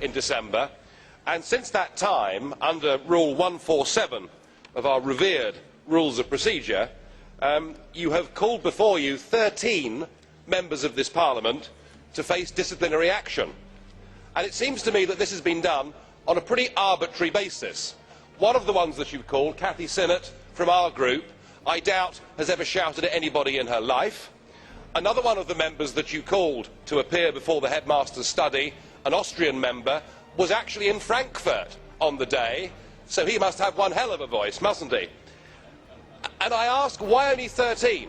in December, and since that time, under Rule 147 of our revered Rules of Procedure, you have called before you 13 members of this Parliament to face disciplinary action. And it seems to me that this has been done on a pretty arbitrary basis. One of the ones that you've called, Cathy Sinnott from our group, I doubt has ever shouted at anybody in her life. Another one of the members that you called to appear before the headmaster's study, an Austrian member, was actually in Frankfurt on the day, so he must have one hell of a voice, mustn't he? And I ask, why only 13?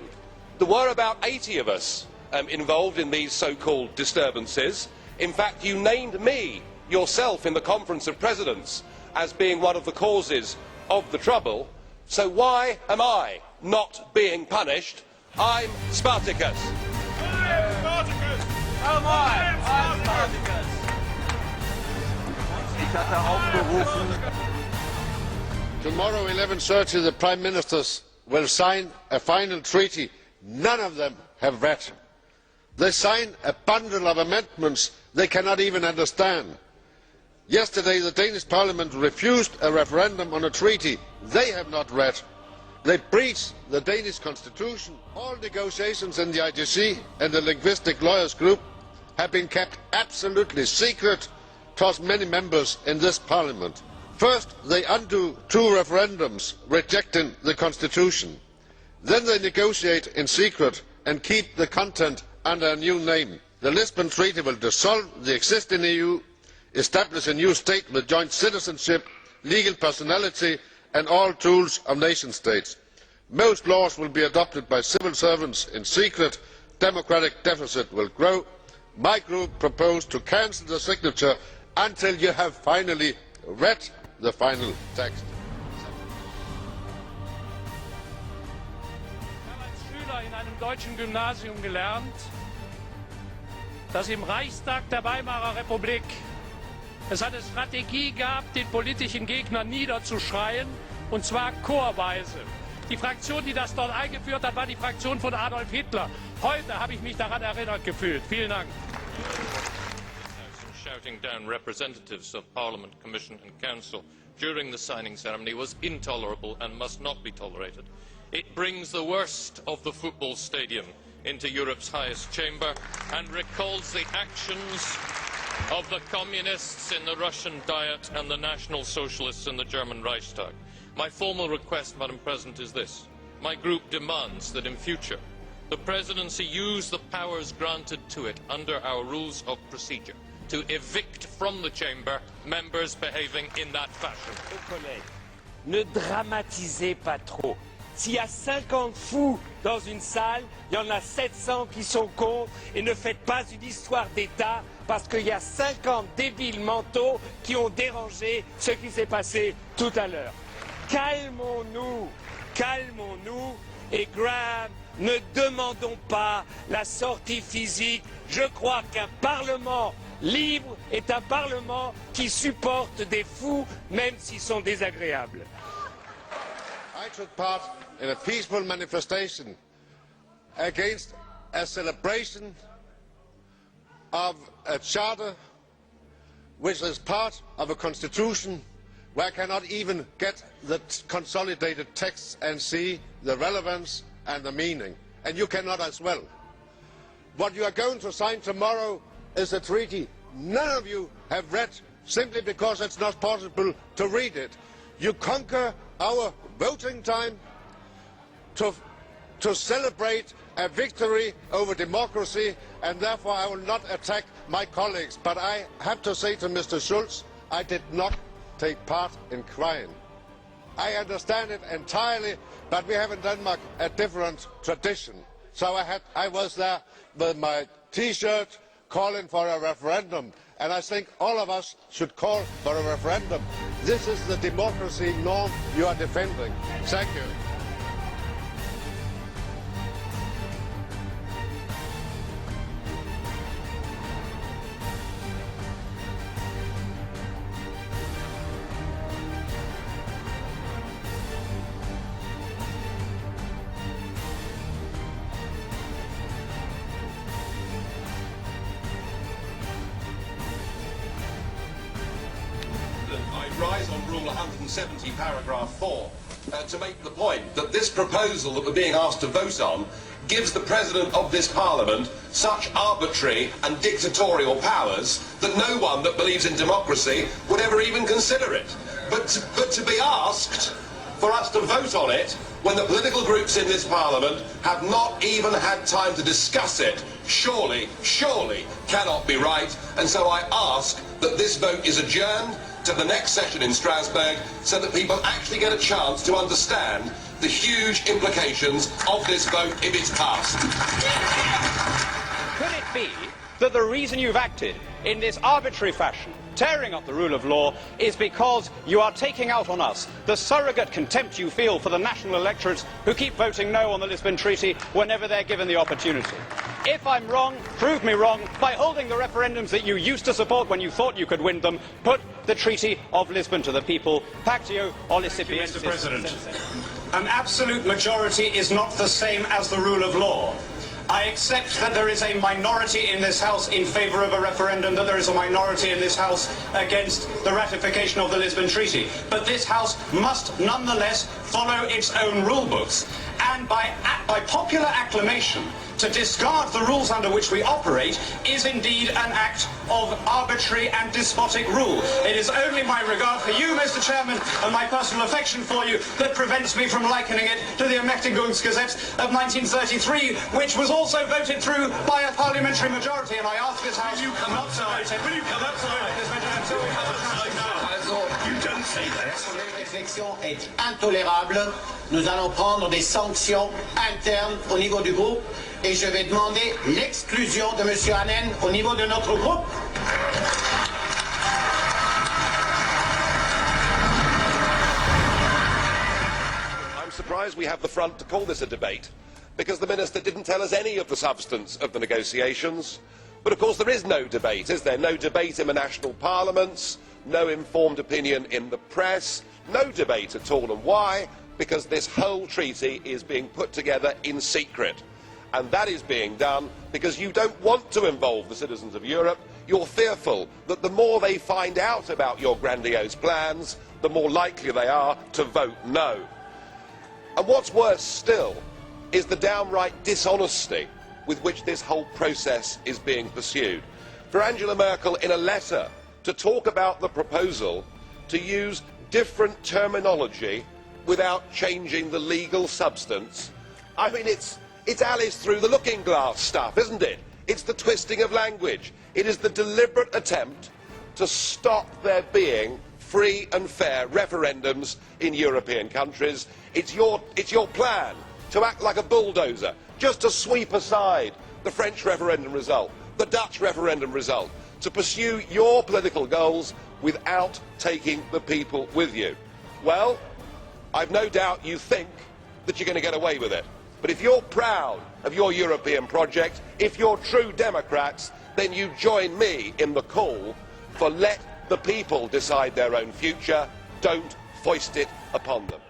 There were about 80 of us involved in these so-called disturbances. In fact, you named me yourself in the Conference of Presidents as being one of the causes of the trouble. So why am I not being punished? I'm Spartacus. I'm Spartacus. Oh my, I'm Spartacus. Tomorrow, 11:30, the Prime Ministers will sign a final treaty none of them have read. They sign a bundle of amendments they cannot even understand. Yesterday, the Danish Parliament refused a referendum on a treaty they have not read. They breached the Danish constitution. All negotiations in the IGC and the Linguistic Lawyers Group have been kept absolutely secret towards many members in this Parliament. First, they undo 2 referendums rejecting the constitution. Then they negotiate in secret and keep the content under a new name. The Lisbon Treaty will dissolve the existing EU, establish a new state with joint citizenship, legal personality and all tools of nation states. Most laws will be adopted by civil servants in secret. Democratic deficit will grow. My group proposed to cancel the signature until you have finally read the final text. Ich habe als Schüler in einem deutschen Gymnasium gelernt, dass im Reichstag der Weimarer Republik es eine Strategie gab, den politischen Gegner niederzuschreien, und zwar chorweise. Die Fraktion, die das dort eingeführt hat, war die Fraktion von Adolf Hitler. Heute habe ich mich daran erinnert gefühlt. Vielen Dank. Shouting down representatives of Parliament, Commission and Council during the signing ceremony was intolerable and must not be tolerated. It brings the worst of the football stadium into Europe's highest chamber and recalls the actions of the communists in the Russian Diet and the National Socialists in the German Reichstag. My formal request, Madam President, is this. My group demands that in future the Presidency use the powers granted to it under our rules of procedure to evict from the chamber members behaving in that fashion. Ne dramatisez pas trop. S'il y a 50 fous dans une salle, il y en a 700 qui sont contre, et ne faites pas une histoire d'État parce qu'il y a 50 débiles mentaux qui ont dérangé ce qui s'est passé tout à l'heure. Calmons-nous, calmons-nous, et Graham, ne demandons pas la sortie physique. Je crois qu'un Parlement libre est un Parlement qui supporte des fous, même s'ils sont désagréables. I took part in a peaceful manifestation against a celebration of a charter which is part of a constitution where I cannot even get the consolidated text and see the relevance and the meaning. And you cannot as well. What you are going to sign tomorrow is a treaty none of you have read simply because it's not possible to read it. You conquer our voting time to celebrate a victory over democracy, and therefore I will not attack my colleagues. But I have to say to Mr. Schulz, I did not take part in crying. I understand it entirely, but we have in Denmark a different tradition. So I was there with my T-shirt calling for a referendum, and I think all of us should call for a referendum. This is the democracy norm you are defending. Thank you. Rule 170, paragraph 4, to make the point that this proposal that we're being asked to vote on gives the President of this Parliament such arbitrary and dictatorial powers that no one that believes in democracy would ever even consider it. But to be asked for us to vote on it when the political groups in this Parliament have not even had time to discuss it, surely cannot be right. And so I ask that this vote is adjourned to the next session in Strasbourg so that people actually get a chance to understand the huge implications of this vote if it's passed. Could it be that the reason you've acted in this arbitrary fashion, tearing up the rule of law, is because you are taking out on us the surrogate contempt you feel for the national electorates who keep voting no on the Lisbon Treaty whenever they're given the opportunity? If I'm wrong, prove me wrong by holding the referendums that you used to support when you thought you could win them. Put the Treaty of Lisbon to the people. Pactio Olicipiensis. Mr. President, an absolute majority is not the same as the rule of law. I accept that there is a minority in this House in favour of a referendum, that there is a minority in this House against the ratification of the Lisbon Treaty. But this House must nonetheless follow its own rule books. And by popular acclamation, to discard the rules under which we operate is indeed an act of arbitrary and despotic rule. It is only my regard for you, Mr. Chairman, and my personal affection for you that prevents me from likening it to the Ermächtigungsgesetz of 1933, which was also voted through by a parliamentary majority, and I ask this House not to vote it. Will you come outside? You don't say that. Cette réflexion est intolérable. Nous allons prendre des sanctions internes au niveau du groupe et je vais demander l'exclusion de M. Hannan au niveau de notre groupe. I'm surprised we have the front to call this a debate, because the Minister didn't tell us any of the substance of the negotiations. But of course there is no debate, is there? No debate in the national parliaments, no informed opinion in the press, no debate at all. And why? Because this whole treaty is being put together in secret. And that is being done because you don't want to involve the citizens of Europe. You're fearful that the more they find out about your grandiose plans, the more likely they are to vote no. And what's worse still is the downright dishonesty with which this whole process is being pursued. For Angela Merkel, in a letter, to talk about the proposal, to use different terminology without changing the legal substance, I mean, it's Alice through the looking glass stuff, isn't it? It's the twisting of language. It is the deliberate attempt to stop there being free and fair referendums in European countries. It's your plan to act like a bulldozer, just to sweep aside the French referendum result, the Dutch referendum result, to pursue your political goals without taking the people with you. Well, I've no doubt you think that you're going to get away with it. But if you're proud of your European project, if you're true Democrats, then you join me in the call for let the people decide their own future. Don't foist it upon them.